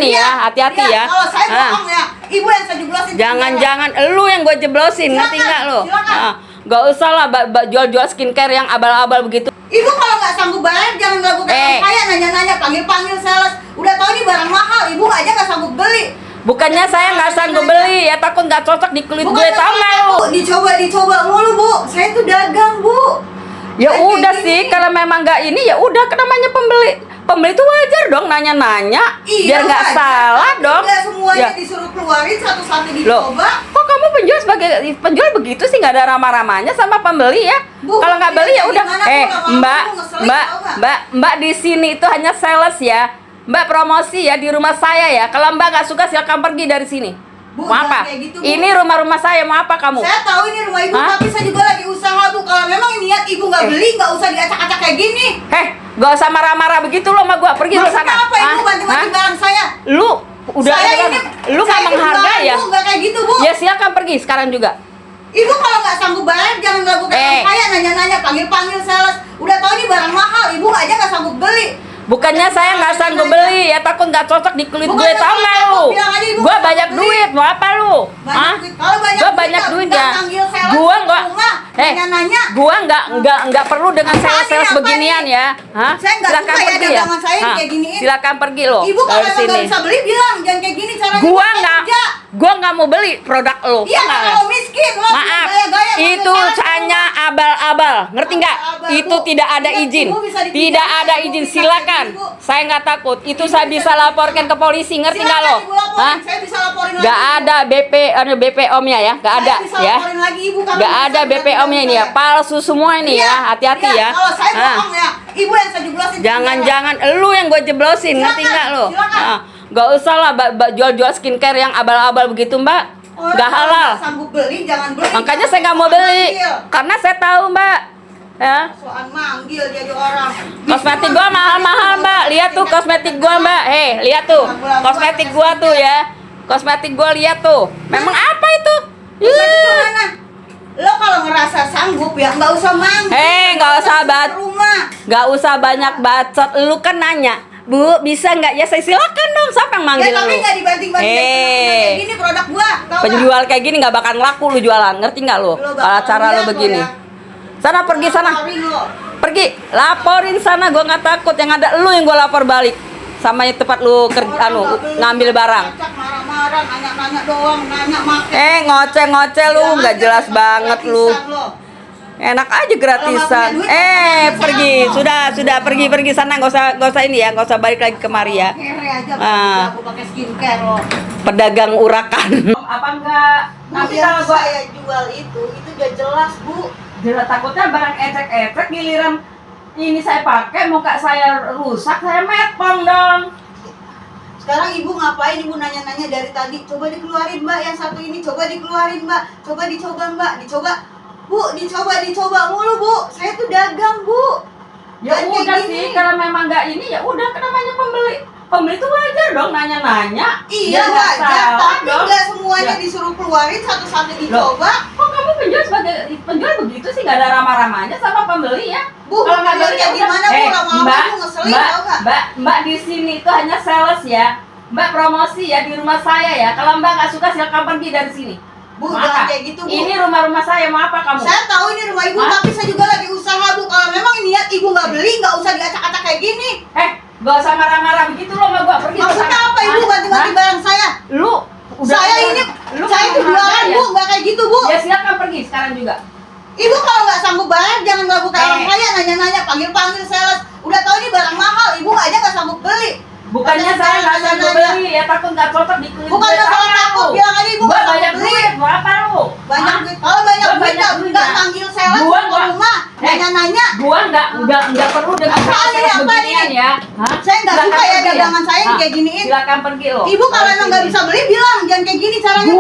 Ya, hati-hati ya. Kalau saya bohong ya, ibu yang saya jeblosin. Jangan lu yang gue jeblosin, ngerti nggak lo? Gak usah lah jual-jual skincare yang abal-abal begitu. Ibu kalau nggak sanggup bayar jangan ganggu saya nanya-nanya, panggil-panggil sales. Udah tahu ini barang mahal, ibu aja nggak sanggup beli. Bukannya saya nggak sanggup beli, ya takut nggak cocok di kulit gue, tau nggak lu? Dicoba mulu bu, saya tuh dagang bu. Ya udah sih, kalau memang nggak ini ya udah, namanya pembeli itu wajar dong nanya-nanya, biar nggak salah dong. Nggak semuanya Ya. disuruh keluarin satu-satu Loh, dicoba. kok kamu sebagai penjual begitu sih, nggak ada ramah-ramahnya sama pembeli ya? Kalau nggak beli ya udah. Mbak di sini itu hanya sales ya. Mbak promosi ya di rumah saya ya. Kalau Mbak nggak suka silakan pergi dari sini. Bu, mau apa? Gitu, ini rumah saya, mau apa kamu? Saya tahu ini rumah ibu, tapi saya juga lagi usaha bu. Kalau memang niat ibu nggak beli, nggak usah diacak-acak kayak gini. Gak usah marah-marah begitu lo sama gua, pergi lu sana. Maksudnya apa ibu bantu-bantu barang saya? Lu udah lu nggak menghargai ya? Nggak kayak gitu bu. Ya silakan pergi sekarang juga. Ibu kalau nggak sanggup bayar jangan ganggu saya nanya-nanya, panggil-panggil sales. Udah tahu ini barang mahal, ibu aja nggak sanggup beli. Bukannya saya nggak sanggup beli, ya takut nggak cocok di kulit gue, tau nggak lu? Gua banyak duit, mau apa lu? Gua banyak duit ya. Gua nggak perlu dengan sales beginian ya. Silakan pergi ya. Silakan pergi lo. Ibu kalau memang nggak bisa beli bilang, jangan kayak gini caranya. Gua nggak mau beli produk lo. Iya, kalau miskin lo. Maaf, itu hanya abal-abal, ngerti nggak? Itu tidak ada izin, tidak ada izin. Silakan. Saya nggak takut. Itu saya bisa laporkan ke polisi, ngerti nggak lo? Nggak ada BPOM-nya ya, nggak ada ya. Nggak ada BPOM-nya ini ya, palsu semua ini ya. Hati-hati ya. Kalau saya bohong ya, ibu yang saya jeblosin. Jangan lu yang gue jeblosin, ngerti nggak lo? Gak usah lah jual-jual skincare yang abal-abal begitu mbak. Nggak halal. Sanggup beli, jangan beli. Makanya saya nggak mau beli, karena saya tahu mbak. Ya. Soal manggil jadi orang. Kosmetik gua mahal-mahal mbak. Lihat tuh kosmetik gua mbak. Lihat tuh kosmetik gua tuh ya. Kosmetik gua lihat tuh. Memang apa itu? Lo kalau ngerasa sanggup ya nggak usah manggil. Nggak usah banyak bacot. Lu kan nanya, Bu, bisa nggak? Ya saya silakan dong. Siapa yang manggil lu? Ya tapi nggak dibanting-banting kayak gini produk gua. Penjual kayak gini nggak bakal laku lu jualan. Ngerti nggak lu? Kalau cara lu begini. Sana pergi sana. Pergi, laporin sana, gua nggak takut. Yang ada lu yang gua lapor balik. Sama yang tempat lu ngambil barang. Marah-marah, nanya-nanya doang, nanya makan. Ngoceh-ngoceh lu, nggak jelas banget lu. Enak aja gratisan. Pergi, sudah pergi sana, nggak usah ini ya, nggak usah balik lagi kemari ya. Aku pakai skincare lo. Pedagang urakan. Apa enggak? Nanti kalau saya jual itu udah jelas bu. Jelas, takutnya barang ecek-ecek giliran ini saya pakai, muka saya rusak, saya metong dong. Sekarang ibu ngapain? Ibu nanya-nanya dari tadi. Coba dikeluarin mbak, yang satu ini coba dikeluarin mbak. Coba dicoba mbak, Bu, dicoba mulu bu. Saya tuh dagang bu. Ya udah sih, kalau memang nggak ini ya udah, namanya pembeli itu wajar dong nanya-nanya. Iya wajar, tapi nggak semuanya disuruh keluarin satu-satu dicoba. Kok kamu sebagai penjual begitu sih, nggak ada ramah-ramahnya sama pembeli ya? Bu, kalau nggak beli ya gimana bu? Lama-lama bu ngeselin tau nggak? Mbak di sini itu hanya sales ya. Mbak promosi ya di rumah saya ya. Kalau mbak nggak suka silakan pergi dari sini. Bu, jangan kayak gitu bu. Ini rumah saya, mau apa kamu? Saya tahu ini rumah ibu, tapi saya juga lagi usaha bu. Kalau memang niat ibu nggak beli, nggak usah diacak-acak kayak gini. Gak usah marah-marah begitu lo sama gua, pergi. Maksudnya apa ibu banting-banting barang saya? Saya itu jualan bu, nggak kayak gitu bu. Ya silakan pergi sekarang juga. Ibu kalau nggak sanggup bayar jangan ganggu orang kaya, nanya-nanya, panggil-panggil sales. Udah tahu ini barang mahal, ibu aja nggak sanggup beli. Bukannya saya nggak sanggup beli, ya takut nggak cocok di kulit. Bukan masalah takut, bilang aja ibu nggak banyak sanggup beli. duit, mau apa lu? Banyak duit, kalau banyak duit nggak panggil sales ke rumah, nanya-nanya. Gua nggak perlu dengan sales beginian ya. Saya nggak suka ya dagangan saya kayak giniin. Silakan pergi lo. Ibu kalau emang nggak bisa beli bilang, jangan kayak gini caranya.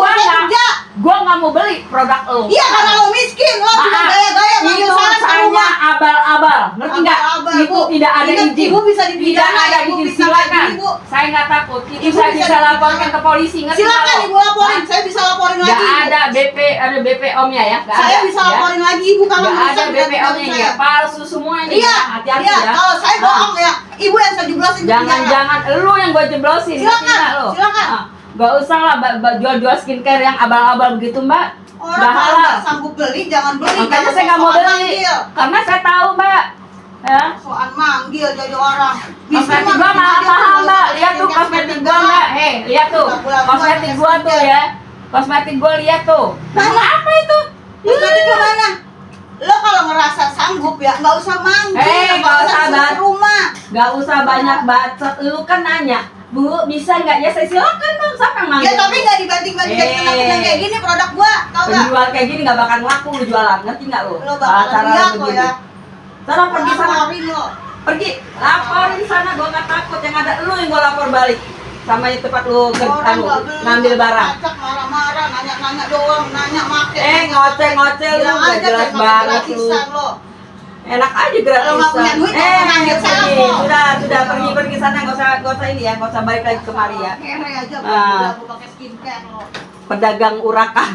Gua nggak mau beli produk lo. Iya karena lo miskin. miskin lo, cuma Maaf, gaya-gaya manggil itu saya ke hanya rumah. abal-abal, ngerti nggak? Abal-abal, Itu Bu. tidak ada Ingat, izin. Ibu bisa Tidak dipidana, ada Ibu izin, bisa silakan. lagi, Bu. Saya nggak takut. Itu Ibu saya bisa bisa laporkan dipidana. ke polisi, ngerti nggak Silakan lo? Ibu laporin, saya bisa laporin Nggak lagi. Ibu. ada ada BP Omnya ya? Nggak Saya ada, bisa ya? laporin lagi Ibu kalau Nggak ada merusak BP berarti Omnya saya. ya, palsu semua ini. Iya, ya. Hati-hati iya. ya. Kalau saya Ah. bohong ya, Ibu yang saya jeblosin ke penjara. Jangan-jangan lu yang gue jeblosin, ngerti Silakan, nggak lo? silakan. Ah. Gak usah lah jual-jual skincare yang abal-abal begitu mbak. Orang Nggak kalau halal. nggak sanggup beli, jangan beli. Makanya Jangan saya nggak mau sok-sokan beli, manggil. karena saya tahu mbak. Ya. Soal manggil jadi orang. Kosmetik mah gua bikin mahal aja mahal tuh, mbak. nggak Lihat tuh usah kosmetik pakai gua segala. mbak. Lihat tuh Bulan-bulan kosmetik pakai gua tuh skincare. ya. Kosmetik gua lihat tuh. Nama apa itu? Kosmetik lu mana? Lo kalau ngerasa sanggup ya, nggak usah manggil. Nggak usah suruh bang. ke rumah. Gak usah banyak bacot. Lu kan nanya, Bu bisa nggak? Ya saya silakan bang. Siapa yang manggil? Ya tapi nggak dibanding-bandingin kena-kena kayak gini produk gua, tau nggak? Penjual kayak gini nggak bakal laku lu jualan, ngerti nggak lu? Lo bakalan lihat kok ya. Sana pergi sana. Laporin lo. Pergi, laporin sana, gua nggak takut. Yang ada lu yang gua lapor balik sama yang tempat lu Orang nggak beli, ngambil barang. ngacak, marah-marah, nanya-nanya doang, nanya make. Ngoceh-ngoceh lu Bilang nggak aja jelas kayak banget lu. gratisan lo. Enak aja Kalau nggak punya gratisan. duit, jangan manggil saya Pergi. kok. Sudah pergi sana, nggak usah ini ya, nggak usah balik lagi kemari ya. Kere aja, Ah. aku pakai skincare lo. Pedagang urakan.